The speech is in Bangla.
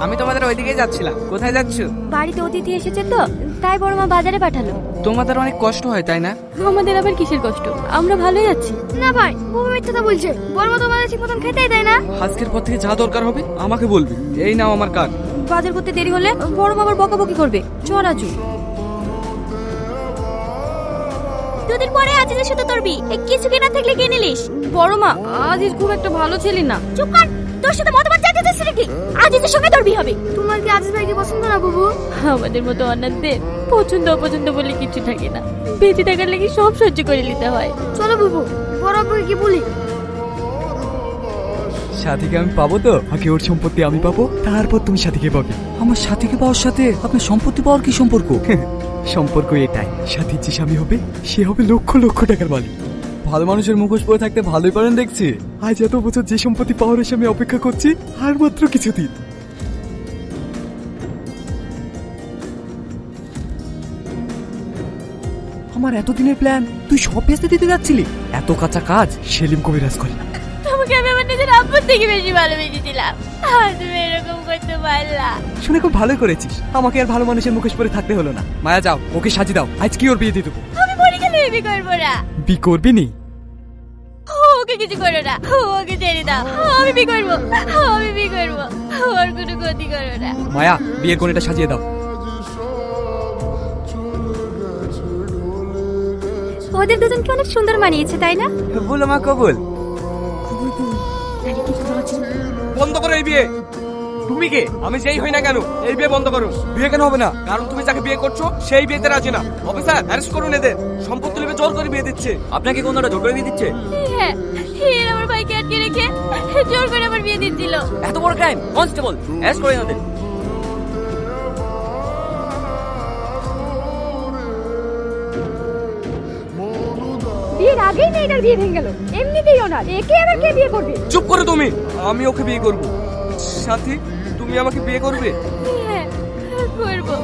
আমি তোমাদের ওইদিকে যাচ্ছিলাম। কোথায় যাচ্ছ? বাড়িতে অতিথি এসেছে তো, তাই বড় মা বাজারে পাঠালো। তোমাদের অনেক কষ্ট হয় তাই না? আমাদের আবার কিসের কষ্ট, আমরা ভালোই আছি। না ভাই, বউ মিথ্যা বলছে। বড় মা তোমাদের ঠিক মতন খেতেই দেয় না। আজকের পর থেকে যা দরকার হবে আমাকে বলবি। এই নাও আমার কার্ড। বাজার করতে দেরি হলে বড় মা আবার বকাবকি করবে। চল আজু। দুদিন পরে আজিজের সাথে তোরবি, কিছু কেনা থাকলে কিনে নিলিস। বড় মা, আজিজ খুব একটা ভালো ছেলে না। চুপ কর, তোর সাথে মতবাদ চাইতে যাচ্ছে নাকি? আজিজের সঙ্গে তোরবি হবে। তোমার কি আজিজ ভাইকে পছন্দ না বাবু? আমাদের মতো অনাথদের পছন্দ অপছন্দ বলে কিছু থাকে না। বেঁচে থাকার লাগি সব সহ্য করে নিতে হয়। চলো বাবু, বড় আব্বুকে কি বলি? সাথীকে আমি পাবো তো? আগে ওর সম্পত্তি আমি পাবো, তারপর তুমি সাথীকে পাবে। আমার সাথীকে পাওয়ার সাথে আপনার সম্পত্তি পাওয়ার কি সম্পর্ক? সম্পর্ক এটাই, সাথীর যে স্বামী হবে সে হবে লক্ষ লক্ষ টাকার মালিক। ভালো মানুষের মুখোশ পরে থাকতে ভালোই পারেন দেখছি। আজ এত বছর যে সম্পত্তি পাওয়ার এসে আমি অপেক্ষা করছি, আর মাত্র কিছুদিন। আমার এতদিনের প্ল্যান তুই সব ভেস্তে দিতে যাচ্ছিলি? এত কাঁচা কাজ সেলিম কবিরাজ করে না। তোমাকে আমি আমার নিজের আব্বুর থেকে বেশি ভালোবেসেছিলাম, আর তুমি এরকম করতে পারলা। শুনে খুব ভালো করেছিস, আমাকে আর ভালো মানুষের মুখোশ পরে থাকতে হলো না। মায়া যাও, ওকে সাজিয়ে দাও, আজ কি ওর বিয়ে দিয়ে দেবো। আমি মরে গেলে বিয়ে করবো না। বিয়ে করবি নি? ওকে কিছু করো না, ওকে ছেড়ে দাও। আমি বিয়ে করবো, আমি বিয়ে করবো। ওর কোনো ক্ষতি করো না। মায়া, বিয়ের কোণেটা সাজিয়ে দাও। ওদের দুজনকে অনেক সুন্দর মানিয়েছে, তাই না? বলো মা, কবুল। বন্ধ করো এই বিয়ে। তুমি কে? আমি যেই হই না কেন এই বিয়ে বন্ধ করো। বিয়ে কেন হবে না? কারণ তুমি যাকে বিয়ে করছো সেই বিয়েতে রাজি না। অফিসার, অ্যারেস্ট করুন এদের। সম্পত্তি লিপে জোর করে বিয়ে দিচ্ছে। আপনাকে কোনটা জোর করে দিয়ে দিচ্ছে? হ্যাঁ, এর আমার ভাইকে আটকে রেখে জোর করে আমার বিয়ে দিচ্ছিল। এত বড় ক্রাইম! কনস্টেবল, অ্যারেস্ট করে ওদের। বিয়ের আগেই মেয়েটার বিয়ে ভেঙে গেল। এমনিতেই ওনার, একে আবার কে বিয়ে করবে? চুপ করো তুমি। আমি ওকে বিয়ে করব। সাথী, তুমি আমাকে বিয়ে করবে? হ্যাঁ, করবো।